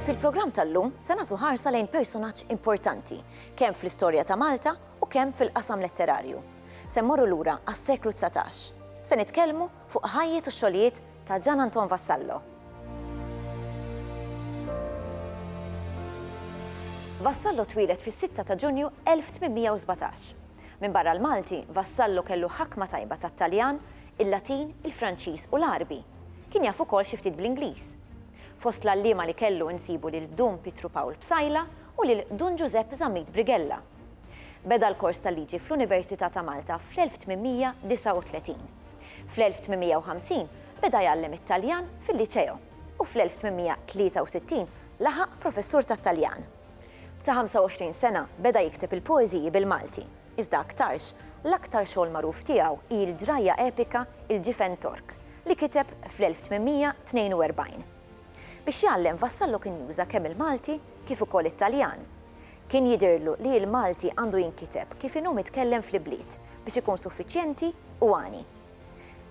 Fil-programm tal-lum se nagħtu ħarsa lejn personaġġ importanti, kemm fl-istorja ta' Malta u kemm fil-qasam letterarju. Se mmorru lura għas-seklu 19. Se nitkellmu fuq ħajjiet u xogħlijiet ta' Gian Anton Vassallo. Vassallo twilet fis-6 ta' Ġunju 1817. Min barra l-Malti, Vassallo kellu ħakma tajba tat-Taljan, il-Latin, il-Franċiż u l-Arbi. Kien jaf ukoll xi ftit bl-Ingliż. Fost l-allima li kellu insibu lil Dun Pietru Pawl Bsajla u lil Dun Giuseppe Zammit Brigella. Beda l-kors tal-liġi fl-Università ta' Malta fl-1839. Fl-1850 beda jgħallem it-Taljan fil-liċeo u fl-1863 laħaq professur tat-Taljan. Ta' 25 sena beda jikteb il-poeżiji bil-Malti. Iżda aktarx, l-aktar xogħol magħruf tiegħu hi l-ġraja epika Il-Ġifen Tork li kiteb fl-1842. Biex jgħallem Vassallo kien juża kemm il-Malti kif ukoll it-Taljan. Kien jidhirlu li l-Malti għandu jinkiteb kif inhu mitkellem fl-ibliet biex ikun suffiċjenti u għani.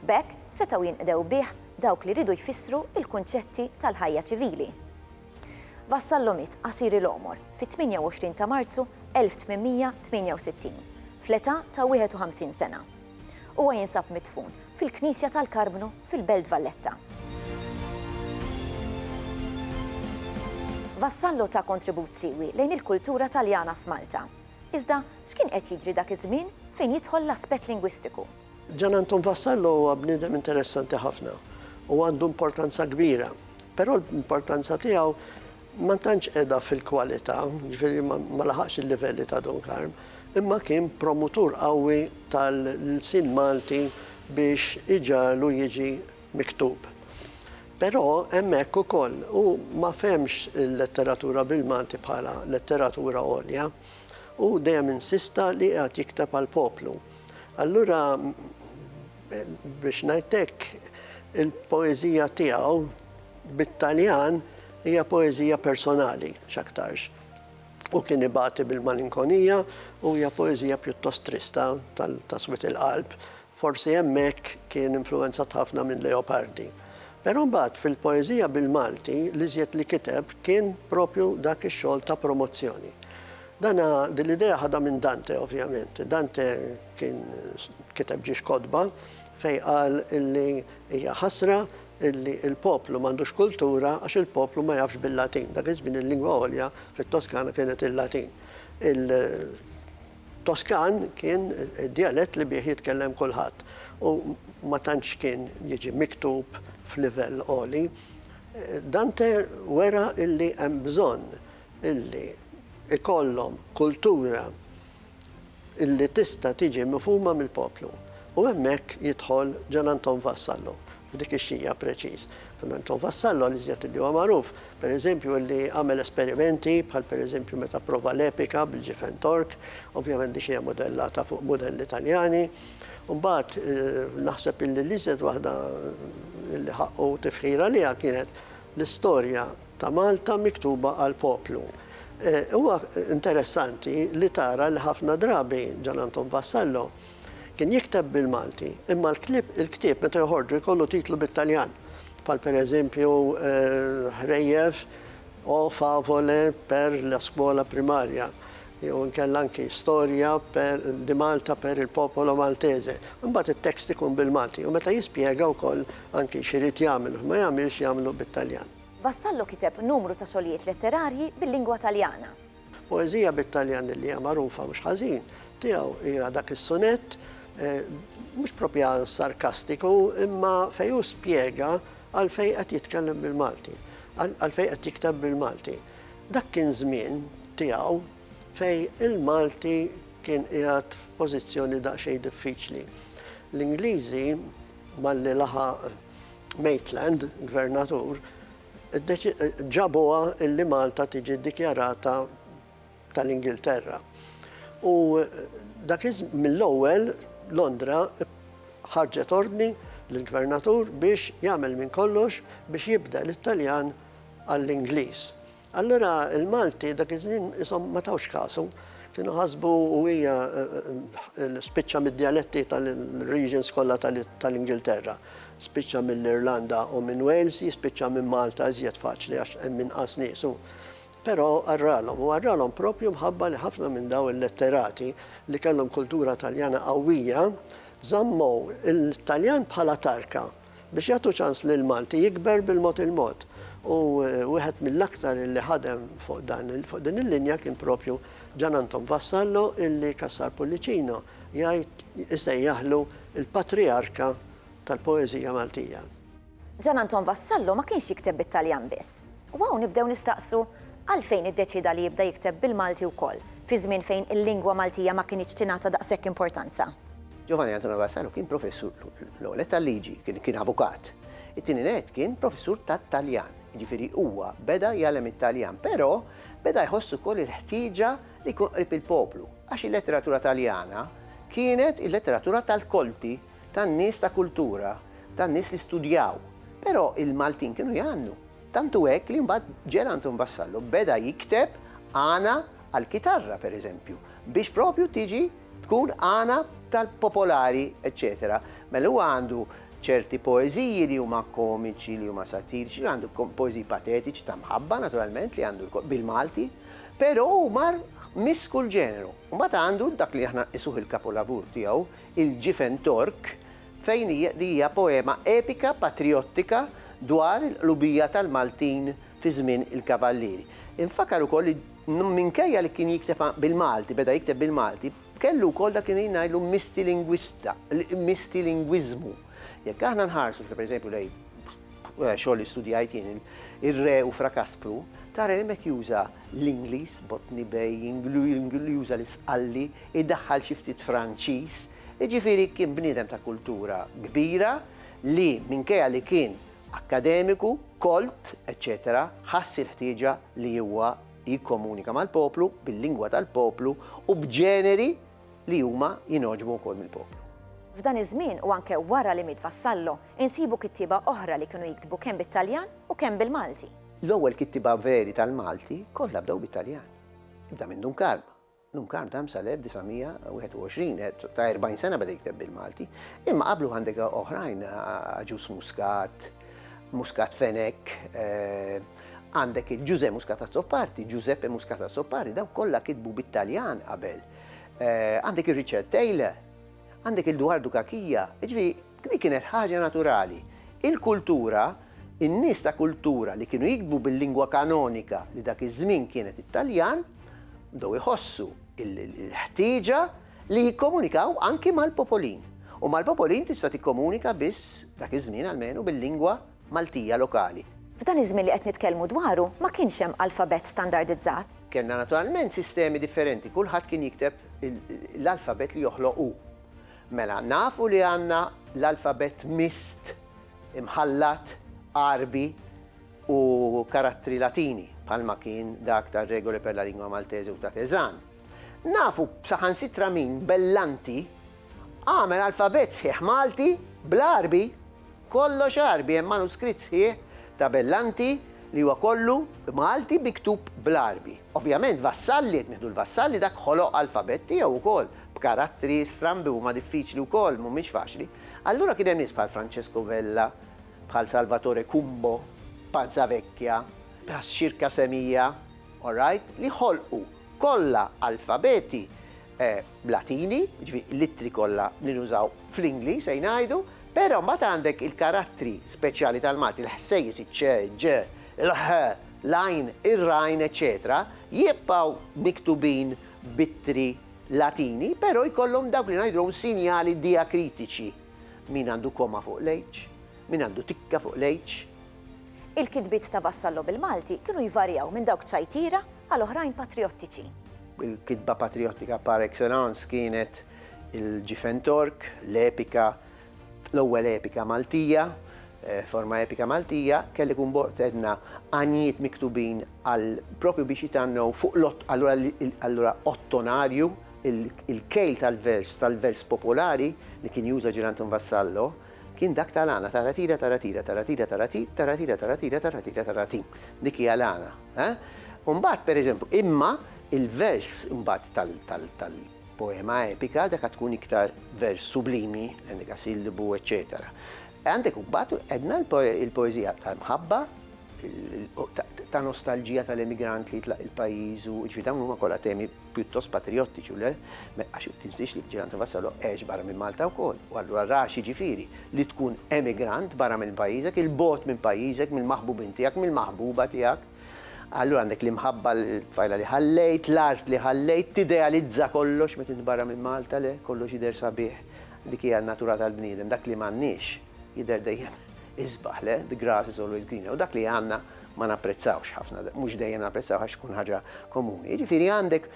B'hekk setgħu jinqdew bih dawk li ridu jfissru il-kunċetti tal-ħajja ċivili. Vassallo miet qasir il-għomor fit-28 ta' Marzu 1868 fl-età ta' 51 sena. Huwa jinsab midfun fil-Knisja tal-Karbnu fil-Belt Valletta. Vassallo ta' kontribut siwi lejn il-kultura Taljana f'Malta. Iżda x'kien qed jiġri dak iż-żmien fejn jidħol l-aspett lingwistiku? Gian Anton Vassallo huwa bniedem interessanti ħafna u għandu importanza kbira, però l-importanza tiegħu ma tantx qiegħda fil-kwalità, ġifieri ma laħaqx il-livelli ta' Dunkarm, imma kien promutur qawwi tal-sin Malti biex iġalu jiġi miktub. Però hemmhekk ukoll u ma femx il-letteratura bil-Malti bħala letteratura għolja u dejjem insista li qed jikteb għall poplu. Allura biex ngħidlek il-poeżija tiegħu bit-Taljan hija poeżija personali x'aktarx. U kien ibati bil-malinkonija u hija poeżija pjuttost trista tal-taswit il-qalb. Forsi hemmhekk kien influenzat ħafna minn Leopardi. Però mbagħad fil-poeżija bil-Malti li żjed li kiteb kien propju dak ix-xogħol ta' promozzjoni. Din l-idea ħadha minn Dante ovvjament. Dante kien kiteb ġiex kodba fejn qal illi hija ħasra illi il-poplu m'għandux kultura għax il-poplu ma jafx bil-Latin. Dak iż-żmien il-lingwa għolja fit-Toskana kienet il-Latin. Il-Toskan kien dialett li bih jitkellem kulħadd u ma tantx kien jiġi miktub f'livell għoli. Dante wera illi hemm bżonn illi ikollhom kultura illi tista' tiġi mifhuma mill-poplu. U hemmhekk jidħol Gian Anton Vassallo. Dik ix-xija preċiż. Gian Anton Vassallo li żjed li huwa magħruf, pereżempju li għamel esperimenti bħal pereżempju meta prova l-epika bil-Ġifen Tork, ovvjament dik hija modellata fuq modelli Taljani. Mbagħad naħseb illi l-iżjed waħda li ħaqqu tifħira liha kienet l-istorja ta' Malta miktuba għall poplu. Huwa interessanti li tara li ħafna drabi Gian Anton Vassallo kien jikteb bil-Malti, imma il-ktieb meta joħorġu jkollu titlu bit-Taljan. Bħal pereżempju ħrejjef o favole per la scuola primarja. Jew inkella anki storja di Malta per il-popolo Maltese. Imbagħad it-tekst ikun bil-Malti u meta jispjega wkoll anki x'irid jagħmel ma jagħmilx jagħmlu bit-Taljan. Vassallo kiteb numru ta' xogħlijiet letterarji bil-lingwa Taljana. Poeżija bit-Taljan li hija magħrufa mhux ħażin tiegħu hija dak is-sunett mhux proprja sarkastiku imma fejn hu spjega għalfejn qed jitkellem bil-Malti, għalfejn qed jikteb bil-Malti. Dak kien żmien tiegħu fejn il-Malti kien qiegħed f'pożizzjoni daqsxejn diffiċli. L-Ingliżi malli laħaq Maitland, gvernatur, ġabuha illi Malta tiġi ddikjarata tal-Ingilterra. U dak mill-ewwel Londra ħarġet ordni lill-gvernatur biex jagħmel minn kollox biex jibda l-Italjan għall-Ingliż. Allura il-Malti dak iż-żmien ishom ma tawx kasu, Kienu ħasbu u hija spiċċa mid-dialetti tal-regions kollha tal-Ingilterra. Spiċċa mill-Irlanda u minn Wales, spiċċa minn Malta iżjed faċli għax hemm inqas niesu. Però għarralhom propju mħabba li ħafna minn daw il-letterati li kellhom kultura Taljana qawwija żammow il-Taljan bħala tarka biex jagħtu ċans lil Malti jikber bil-mod il-mod. U wieħed mill-aktar li ħadem fuq din il-linja kien propju Gian Anton Vassallo illi Kassar Pollicino jgħid isejjaħlu il-patriarka tal-poeżija Maltija. Gian Anton Vassallo ma kienx jikteb bit-Taljan biss. U hawn nibdew nistaqsu għalfejn iddeċida li jibda jikteb bil-Malti wkoll, fi żmien fejn il-lingwa Maltija ma kienx tingħata daqshekk importanza. Giovanni Antonio Vassallo kien professur l-ewwel tal-liġi, kien avukat. It-tieni net kien professur tat-Taljan. Ġifieri huwa beda jgħallem it-Taljan, però beda jħossu wkoll il-ħtieġa li jkun qrib il-poplu. Għax il-letteratura Taljana kienet il-letteratura tal-kolti, tan-nies ta' kultura, tan-nies li studjaw. Però il-Maltin kienu jgħannu. Tantu hekk li mbagħad Gian Anton Vassallo beda jikteb għana għall-kitarra pereżempju, biex propju tiġi tkun għana tal-popolari, eccetera. Mela huwa għandu ċerti poeziji li huma komiċi, li huma satiriċi, li għandu poeziji patetiċi ta' mħabba naturalment li għandu bil-Malti, però huma miss kull ġeneru. U mbagħad għandu dak li aħna isuh il-kapolavur tiegħu, il-Ġifen Tork, fejn hija poema epika patriottika dwar il-qlubija tal-Maltin fi żmien il-Kavallieri. Infakar ukoll li minkejja li kien jikteb bil-Malti, beda jikteb bil-Malti, kellu wkoll dak li ngħidlu mistilingwiżmu. Jekk aħna nħarsu, pereżempju lej xogħol li studjajt jien ir-Re u Fra Kaspru, tara hemmhekk juża l-Ingliż, Botany Bay, juża l-isqalli, iddaħħal xi ftit Franċiż. Jiġifieri kien bniedem ta' kultura kbira li minkejja li kien akademiku, kolt, eccetera, ħass il-ħtieġa li huwa jikkomunika mal-poplu, bil-lingwa tal-poplu u b'ġeneri li huma jinoġbu wkoll mill-poplu. F'dan iż-żmien u anke wara li miet Vassallo, insibu kittiba oħra li kienu jiktbu kemm bit-Taljan u kemm bil-Malti. L-ewwel kittiba veri tal-Malti kollha bdew bit-Taljan. Ibda minn Dunkarm. Dunkarm tam sal-1921, ta' 40 sena beda jikteb bil-Malti, imma qablu għandek oħrajn Aġus Muscat, Muscat Fenek, għandek il-Giuseppe Muscat Azzopardi, Giuseppe Muscat Azzopardi, daw kollha kitbu bit-Taljan qabel. Għandek il-Richard Taylor, għandek il-Duardu Kakija, ġifieri di kienet ħaġa naturali. Il-kultura, in-nies ta' kultura li kienu jiktbu bil-lingwa kanonika li dak iż-żmien kienet it-Taljan, bdew iħossu il-ħtieġa li jikkomunikaw anki mal-popolin. U mal-popolin tista' tikkomunika biss dak iż-żmien almenu bil-lingwa Maltija lokali. F'dan iż-żmien li qed nitkellmu dwaru ma kienx hemm alfabet standardizzat. Kellna naturalment sistemi differenti, kulħadd kien jikteb l-alfabet li joħloq hu. Mela nafu li għandna l-alfabet mist, imħallat, arbi u karattri latini, bħalma kien dak tar-regoli per la lingua maltese u ta' Teżan. Nafu saħansitra min Bellanti għamel alfabet sħiħ Malti bl-arbi, kollox arbi, hemm manuskritt sħiħ ta' Bellanti li huwa kollu Malti miktub bl-arbi. Ovvjament Vassalli, qed nieħdu l-Vassalli dak ħoloq alfabet tiegħu wkoll b'karattri strambi huma diffiċli wkoll, mhumiex faċli. Allura kien hemm nies bħal Francesco Vella, bħal Salvatore Cumbo, Panzavecchia, bħal Xirka Semija, all right, li ħolqu kollha alfabeti latini, l-ittri kollha li nużaw fl-Ingliż se ngħidu, però mbagħad għandek il-karattri speċjali tal-Malti, il-ħsejjes, iċ-ċe, ġ, il-ħ, lajn, ir-rajn, eċetera, jibqgħu miktubin bittri latini, però jkollhom dawk li ngħidulhom sinjali diakritiċi. Min għandu koma fuq l-H, min għandu tikka fuq l-H. Il-kitbiet ta' Vassallo bil-Malti kienu jvarjaw minn dawk ċajtira għal oħrajn patriottiċi. Il-kitba patriottika par excellence kienet il-Ġifen Tork, l-epika, l-ewwel epika Maltija, forma epika Maltija, kelli kun edna għanijiet miktubin għal propju biex jitannu fuq allura ottonarju, il-kejl tal-vers popolari li kien juża Gian Anton Vassallo, kien dak tal-għana, taratira, taratira, taratira, taratira, taratira, taratira, taratira, taratira, dik hija l-għana. Umbat, per eżempju, imma Il-vers imbagħad tal-poema epika dak tkun iktar vers sublimi, għandek silbu, eccetera. Għandek imbagħad għedna il-poeżija tal-mħabba, ta' nostalġija tal-emigrant li jitlaq il-pajjiż u ġifieri dawn huma kollha temi pjuttost patriottiċi u le għax tinsix li Ġiranto Vassallo għex barra minn Malta wkoll. U allura rax jiġifieri li tkun emigrant barra minn pajjiżek, il-bot minn pajjiżek, mill-maħbubin tiegħek, mill-maħbuba tiegħek. Allura għandek l-imħabba l-fajla li ħallejt, l-art li ħallejt, tidealizza kollox meta barra minn Malta le, kollox jidher sabiħ. Dik hija n-natura tal-bniedem, dak li m'għandniex jidher dejjem isbaħ le, the grass is always greener. U dak li għandna ma napprezzawx ħafna, mhux dejjem napprezzaw għax tkun ħaġa komuni. Jiġifieri għandek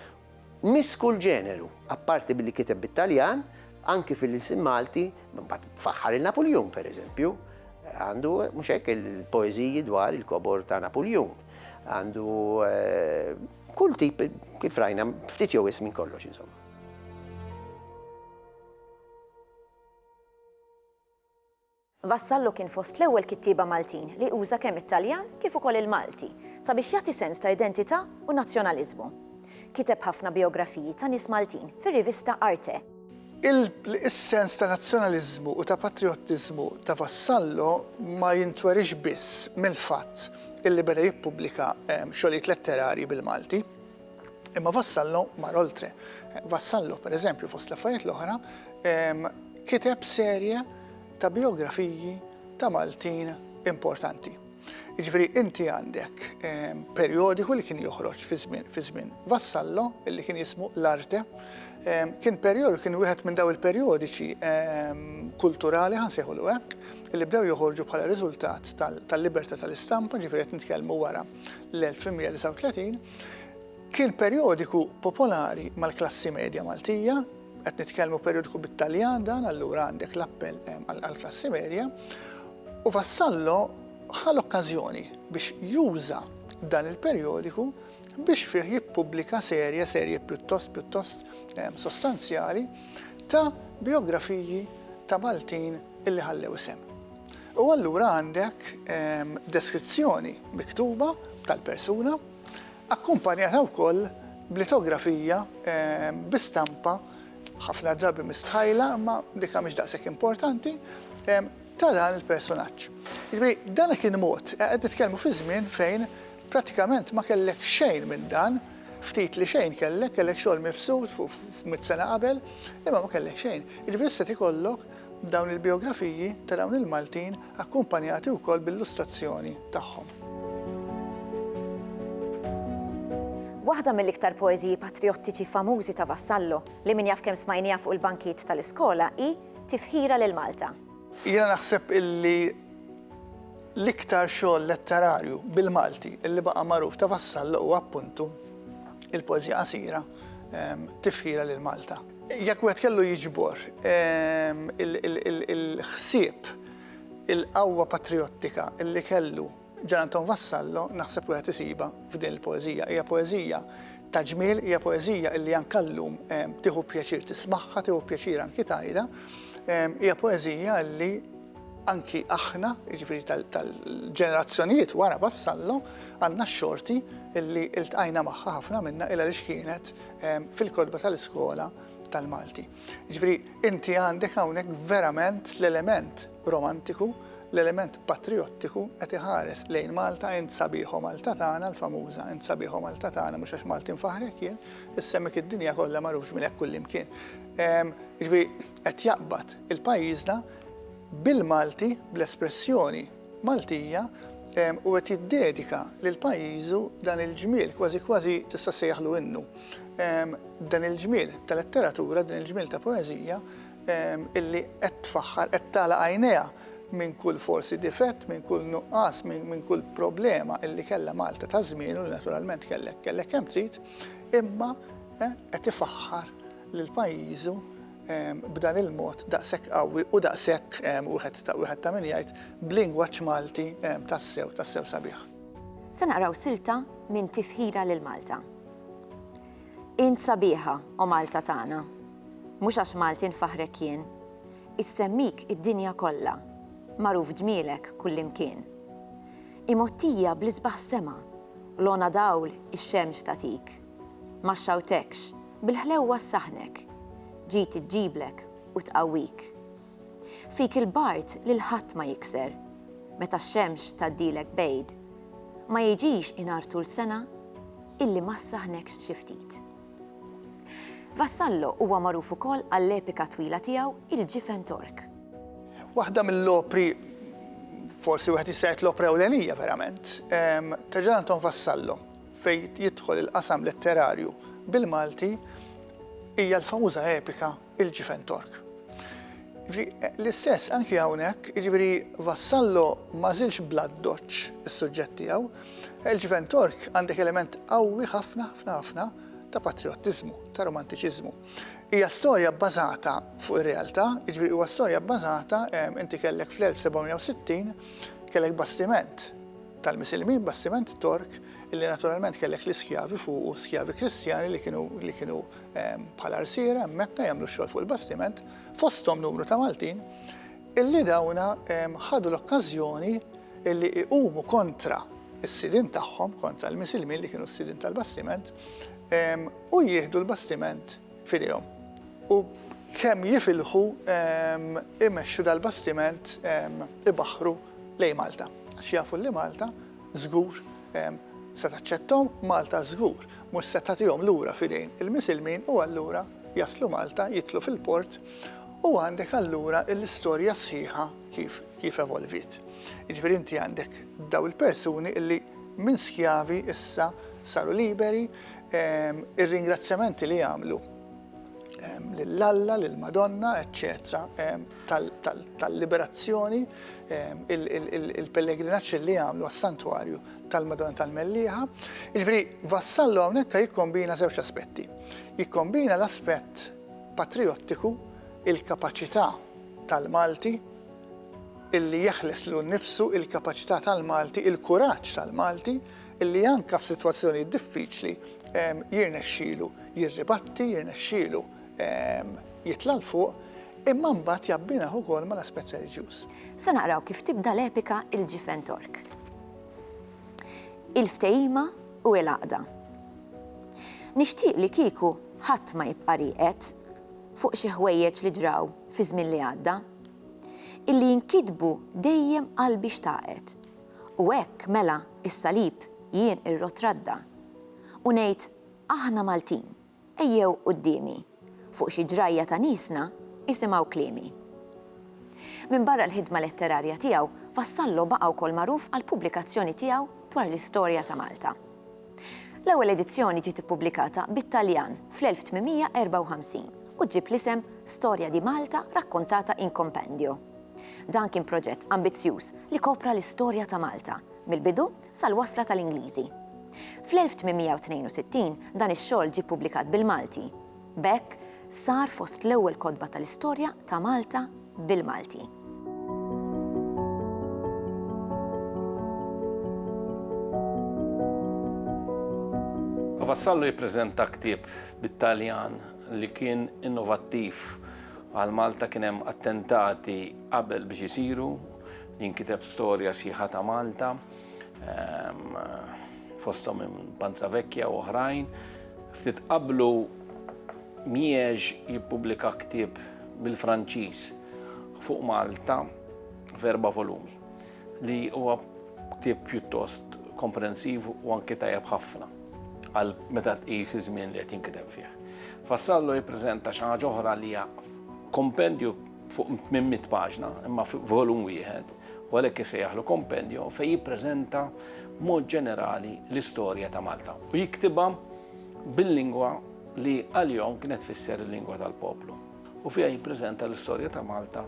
miss kull ġeneru, apparti billi kiteb bit-Taljan, anki fil-isim Malti, mbagħad faħħar il-Napoleon pereżempju, għandu mhux hekk il-poeżiji dwar il-kobor ta' Napoleon. Għandu kull tip kif rajna ftit jew ismin kollox insomma. Vassallo kien fost l-ewwel kittieba Maltin li uża kemm it-Taljan kif ukoll il-Malti sabiex jagħti sens ta' identità u nazzjonaliżmu. Kiteb ħafna biografiji ta' nies Maltin fir-rivista Arte. Is-sens ta' nazzjonaliżmu u ta' patriottiżmu ta' Vassallo ma jintwerix biss mill-fatt illi beda jippubblika xogħlijiet letterarji bil-Malti, imma Vassallo mar oltre. Vassallo, pereżempju, fost l-affarijiet l-oħra, kiteb serje ta' biografiji ta' Maltin importanti. Jiġifieri inti għandek perjodiku li kien joħroġ fi żmien Vassallo, illi kien jismu l-Arte, kien perjodu kien wieħed minn daw il-perjodiċi kulturali ħansejħulu hekk, illi bdew joħorġu bħala riżultat tal-libertà tal-istampa, ġifieri qed nitkellmu wara l-1939, kien perjodiku popolari mal-klassi medja Maltija, qed nitkellmu perjodiku bit-Taljan dan, allura għandek l-appell għall-klassi medja, u Vassallo ħal okkażjoni biex juża dan il-perjodiku biex fih jippubblika serje pjuttost sostanzjali ta' biografiji ta' Maltin illi ħallew isem. U allura għandek deskrizzjoni miktuba tal-persuna akkumpanjata wkoll b'litografija bistampa ħafna drabi mistħajla, ma dikha mhix daqshekk importanti, ta' dan il-personaġġ. Jiġifieri dan kien mod, qed nitkellmu fi żmien fejn prattikament ma kellek xejn minn dan, ftit li xejn kellek xogħol mifsud f'100 sena qabel, imma ma kellek xejn. Jiġifieri se ikollok dawn il-biografiji ta' dawn il-Maltin akkumpanjati wkoll bil-illustrazzjoni tagħhom. Waħda mill-iktar poeżiji patriottiċi famużi ta' Vassallo li min jaf kemm smajnija fuq il-bankiet tal-iskola hi Tifħira lil Malta. Jiena naħseb illi l-iktar xogħol letterarju bil-Malti illi baqa' magħruf ta' Vassallo huwa appuntu il-poeżija qasira Tifħira lil Malta. Jekk wieħed kellu jiġbor il-ħsieb il-qawwa patriottika illi kellu Ġiranto Vassallo naħseb wieħed isiba f'din il-poeżija. Hija poeżija ta' ġmiel, hija poeżija illi anke llum tieħu pjaċir tismagħha, tieħu pjaċir anki tgħidha. Hija poeżija li anki aħna, jiġifieri tal-ġenerazzjonijiet wara Vassallo, għandna x-xorti illi iltqajna magħha ħafna minnha illa li kienet fil-kodba tal-iskola tal-Malti. Jiġifieri inti għandek hawnhekk verament l-element romantiku, l-element patriottiku qed iħares lejn Malta, int sabiħu Malta tagħna l-famuża, int sabiħu Malta tagħna mhux għax Maltin faħrek jien, issemmek id-dinja kollha magħrufx minn hekk kullimkien. Jiġifieri qed jaqbad il-pajjiżna bil-Malti, bl-espressjoni Maltija, u qed jiddedika lil pajjiżu dan il-ġmiel kważi tista' sejjaħlu innu. Dan il-ġmiel ta' letteratura, dan il-ġmiel ta' poeżija illi qed tfaħħar, qed tagħlaq għajnejha minn kull forsi difett, minn kull nuqqas, minn kull problema illi kellha Malta ta' żmienu li naturalment kellek kemm trid, imma qed ifaħħar lil pajjiżu b'dan il-mod daqshekk qawwi u daqshekk wieħed ta' min jgħid b'lingwaġġ Malti tassew sabiħ. Se naqraw silta minn Tifħira lil Malta. Int sabiħa o Malta tagħna, mhux għax Maltin faħrek jien, issemmik id-dinja kollha, magħruf ġmielek kullimkien. Imottija bl-isbaħ sema, lona dawl ix-xemx tatik. ma xxawtekx, bil-ħlewwa s-saħnek, ġiet tġiblek u tqawwik. Fik il-bart li l-ħadd ma jikser, meta x-xemx tgħaddilek bejd, ma jiġix inartu l-sena illi ma ssaħnekx xi ftit. Vassallo huwa magħruf ukoll għall-epika twila tiegħu il-Ġifen Tork. Waħda mill-opri, forsi wieħed jista' jgħid l-opra ewlenija verament, ta' Gian Anton Vassallo fejn jidħol il-qasam letterarju bil-Malti hija l-famuża epika il-Ġifen Tork. L-istess anki hawnhekk, jiġifieri Vassallo ma żilx bla doċċ is-suġġett tiegħu, il-Ġifen Tork għandek element qawwi ħafna ta' patriottiżmu, ta' romantiċiżmu. Hija storja bbażata fuq ir-realtà, jiġifieri huwa storja bbażata inti kellek fl-1760 kellek bastiment tal-Misilmin, bastiment Tork, illi naturalment kellek l-iskjavi fuq u skjavi Kristjani li kienu bħala arsiera hemmhekk jagħmlu x-xogħol fuq il-bastiment, fosthom numru ta' Maltin, illi dawna ħadu l-okkażjoni illi iqumu kontra is-sidin tagħhom, kontra l-Misilmin li kienu s-sidin tal-bastiment, u jieħdu l-bastiment fidejhom. U kemm jifilħu imexxu dal-bastiment ibaħħru lejn Malta. Għax jafu li Malta żgur se taċċettom, Malta żgur mhux se tagħtihom lura fidejn il-Misilmin u allura jaslu Malta, jitlu fil-port u għandek allura l-istorja sħiħa kif evolvit. Jiġifieri inti għandek daw il-persuni illi minn skjavi issa saru liberi, ir-ringrazzjamenti li jagħmlu lill-Alla, lill-Madonna, eccetera, tal-liberazzjoni, il-pellegrinaġġ li jagħmlu għas-santwarju tal-Madonna tal-Mellieħa. Jiġifieri Vassallo hawnhekk jikkombina żewġ aspetti. Jikkombina l-aspett patriottiku, il-kapaċità tal-Malti illi jeħles lu nnifsu, il-kapaċità tal-Malti, il-kuraġġ tal-Malti illi anke f'sitwazzjoni diffiċli jirnexxielu jirribatti, jirnexxielu jitla l-fuq, imma mbagħad jabbinaħ ukoll mal-aspett reliġjuż. Se naqraw kif tibda l-epika il-Ġifen Tork. Il-ftehima u l-għaqda. Nixtieq li kieku ħadd ma jibqa' rieqed fuq xi ħwejjeġ li ġraw fi żmien li għadda, illi jinkitbu dejjem qalbi xtaqet. U hekk mela is-salib jien ir-rot radda. U ngħid aħna Maltin, ejjew qudiemi, fuq xi ġrajja ta' niesna isimgħu kliemi. Minn barra l-ħidma letterarja tiegħu, Vassallo baqa' wkoll magħruf għall-pubblikazzjoni tiegħu dwar l-istorja ta' Malta. L-ewwel edizzjoni ġiet ippubblikata bit-Taljan fl-1854 u ġib l-isem Storja di Malta rakkontata in compendio. Dan kien proġett ambizzjuż li kopra l-istorja ta' Malta, mill-bidu sal-wasla tal-Ingliżi. Fl-1862 dan ix-xogħol ġie ppubblikat bil-Malti. B'hekk sar fost l-ewwel kotba tal-istorja ta' Malta bil-Malti. Vassallo jippreżenta ktieb bit-Taljan li kien innovattiv għal Malta, kien hemm attentati qabel biex isiru, jinkiteb storja sieħa ta' Malta, fosthom minn Panza Vecchia u oħrajn. Ftit qablu Miex jippubblika ktieb bil-Franċiż fuq Malta f'4 volumi li huwa ktieb pjuttost komprensiv u anke tajjeb ħafna għal meta tqis iż-żmien li qed jinkiteb fih. Vassallo jippreżenta xi ħaġa oħra li hija kompendju fuq 800 paġna imma volum wieħed u għalhekk isejjaħlu kompendju fejn jippreżenta mod ġenerali l-istorja ta' Malta u jiktibha bil-lingwa li għal-jom kienet tfisser il-lingwa tal-poplu. U fiha jippreżenta l-istorja ta' Malta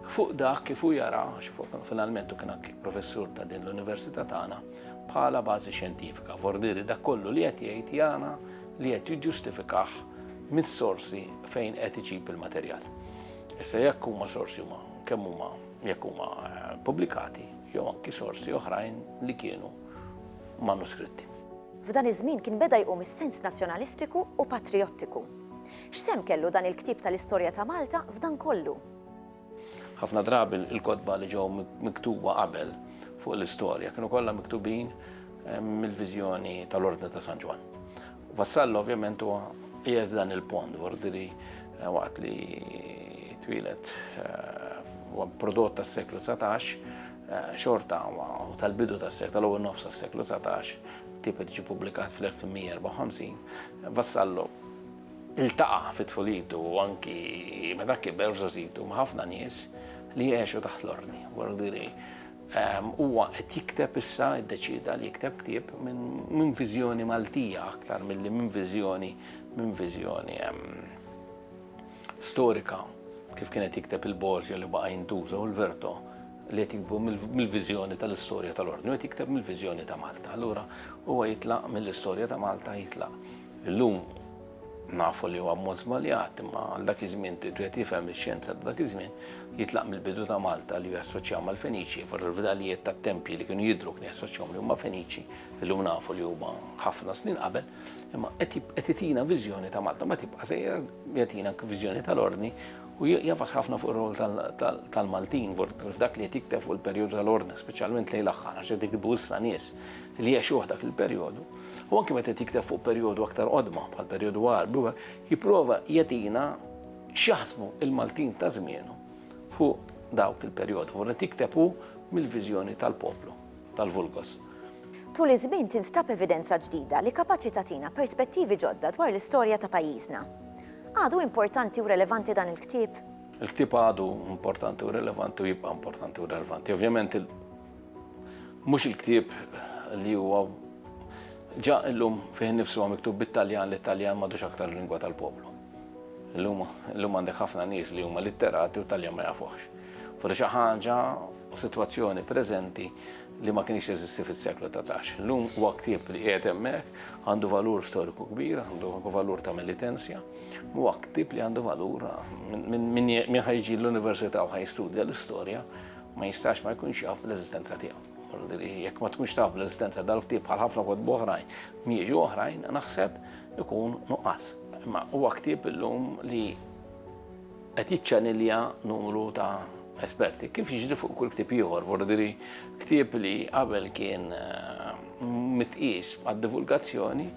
fuq dak kif hu jara, finalment kien anke professur ta' din l-Università tagħna bħala bażi xjentifika. Fordiri dak kollu li qed jgħid jana li qed jiġġustifikah mis-sorsi fejn qed iġib il-materjal. Issa jekk huma sorsi huma kemm huma jekk huma pubblikati jew anke sorsi oħrajn li kienu manuskritti. F'dan iż-żmien kien beda jqum is-sens nazzjonalistiku u patriottiku. X'semm kellu dan il-ktieb tal-istorja ta' Malta f'dan kollu? Ħafna drabi il-kotba li ġew miktuba qabel fuq l-istorja kienu kollha miktubin mill-viżjoni tal-Ordni ta' San Ġwan. Vassallo ovvjament huwa qiegħed f'dan il-pont, vordiri waqt li twilet prodott tas-seklu 19, xorta tal-bidu tal-ewwel nofs tas-seklu 19, tipi ġie pubblikat fl-1854, Vassallo iltaqa' fit-tfulitu u anki meta kiber f'żożitu ma' ħafna nies li jgħixu taħt l-ordni. Vordiri huwa qed jikteb issa iddeċida li jikteb ktieb minn viżjoni Maltija aktar milli minn viżjoni storika kif kienet jikteb il-Borgia li baqa' jintuża u l-Verto li qed jikbu mill-viżjoni tal-istorja tal-ordni, u qed jikteb mill-viżjoni ta' Malta. Allura huwa jitlaq mill-istorja ta' Malta jitlaq. Illum nafu li huwa mod żbaljat, imma għal dak iż-żmien qed jifhem ix-xjenza ta' dak iż-żmien jitlaq mill-bidu ta' Malta li jassoċjaw mal-Feniċi, il-fdalijiet tat-tempji li kienu jidhru kien jassoċjaw li huma Feniċi, illum nafu li huma ħafna snin qabel, imma qed itina viżjoni ta' Malta, ma tibqa' sejjer jagħtina viżjoni tal-ordni u jafas ħafna fuq ir-rol tal-Maltin f'dak li qed jikteb fuq il-perjodu tal-ordni, speċjalment lejn l-aħħar għax qed jikbu issa nies li jgħixuh dak il-perjodu. U anke meta jikteb fuq perjodu aktar qodma bħal perjodu Arbi, jipprova jagħtina x'jaħsbu il-Maltin ta' żmienu fuq dawk il-perjodu. Vorret jiktebu mill-viżjoni tal-poplu, tal-Vulgos. Tul iż-żmien tinstab evidenza ġdida li kapaċi tagħtina perspettivi ġodda dwar l-istorja ta' pajjiżna. Għadu importanti u relevanti dan il-ktieb? Il-ktieb għadu importanti u relevanti u jibqa' importanti u relevanti. Ovvjament mhux il-ktieb li huwa ġa illum fih nifsu huwa miktub bit-Taljan l-Taljan m'għadux aktar lingwa tal-poplu. Illum għandek ħafna nies li huma litterati u Taljan ma jafuhx. Forsi xi ħaġa sitwazzjoni preżenti li ma kienx jeżisti fis-seklu 19. Illum huwa ktieb li qiegħed hemmhekk, għandu valur storiku kbir, għandu valur ta' militenzja, huwa ktieb li għandu valur min ħajġi l-università u ħajstudja l-istorja ma jistax ma jkunx jaf bl-eżistenza tiegħu. Jekk ma tkunx taf bl-eżistenza dal-ktieb bħal ħafna kod oħrajn, mieġu oħrajn, naħseb ikun nuqqas. Imma huwa ktieb illum li qed jiċċanilja numru ta' esperti. Kif jiġri fuq kull ktieb ieħor, vordiri ktieb li qabel kien mitqies għad-divulgazzjoni,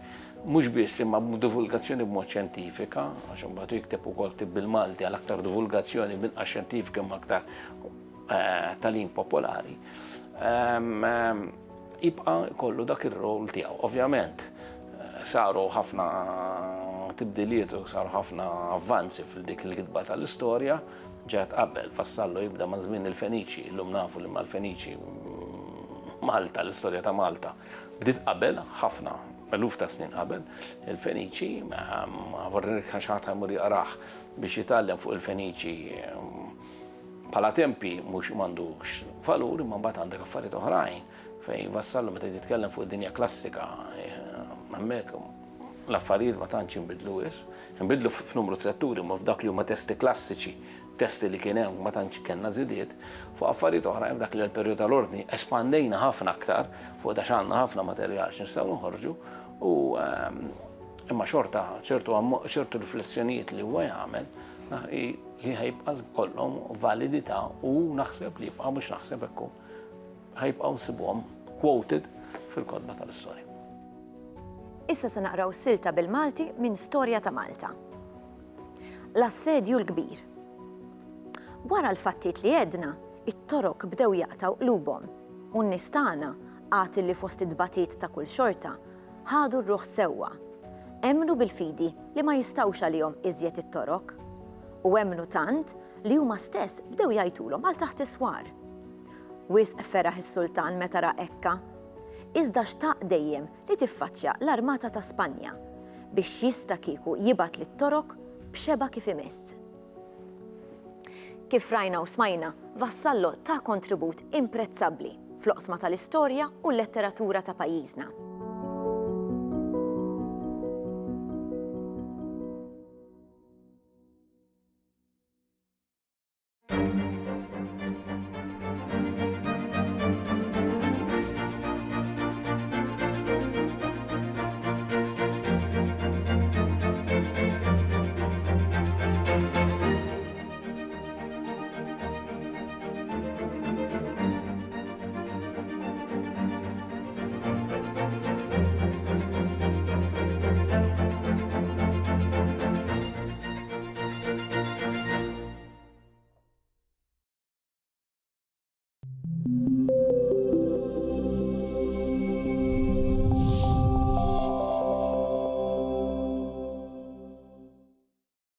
mhux biss imma divulgazzjoni b'mod xjentifika, għax imbagħad jikteb ukoll ktieb bil-Malti għal aktar divulgazzjoni binqas xjentifika imma aktar tagħlim popolari. Jibqa' jkollu dak ir-rol tiegħu. Ovvjament saru ħafna tibdiliet u saru ħafna avvanzi fil-dik il-kitba tal-istorja, ġat qabel, Vassallo jibda ma' żmien il-Feniċi, illum nafu li mal-Feniċi Malta, l-istorja ta' Malta. Bdiet qabel, ħafna, eluf ta' snin qabel, il-Feniċi, ma' vorrik ħaxħat ħamur jaqraħ biex jitallem fuq il-Feniċi bħala tempi mhux m'għandux valur, imma mbagħad għandek affarijiet oħrajn fejn Vassallo meta jitkellem fuq id-dinja klassika hemmhekk l-affarijiet ma tantx inbidlu inbidlu f'numru setturi, ma f'dak li huma testi klassiċi, testi li kien hemm ma tantx kellna żidiet, fuq affarijiet oħrajn f'dak li l-perjodu tal-ordni espandejna ħafna aktar fuq da x'għandna ħafna materjal x'nistgħu noħorġu u imma xorta ċertu riflessjonijiet li huwa jagħmel li ħajbqa' kollhom validità u naħseb li jibqa' mhux naħseb hekk ħajbqgħu nsibuhom quoted fil-kotba tal-istorja. Issa se naqraw silta bil-Malti minn Storja ta' Malta. L-assedju l-kbir. Wara l-fattiet li għedna, it-torok bdew jaqtaw qlubhom u n-nistana għat li fost id-batit ta' kull xorta ħadu r-ruħ sewwa. Emnu bil-fidi li ma jistawx għalihom iżjed it-torok u emnu tant li huma stess bdew jgħidulhom għal taħt iswar. Wisq feraħ is-sultan meta ra ekka, iżda xtaq dejjem li tiffaċċja l-Armata ta' Spanja biex jista' kieku jibgħat lit-torok b'xeba kif imiss. Kif rajna u smajna, Vassallo ta' kontribut imprezzabbli fl-oqsma tal-istorja u l-letteratura ta' pajjiżna.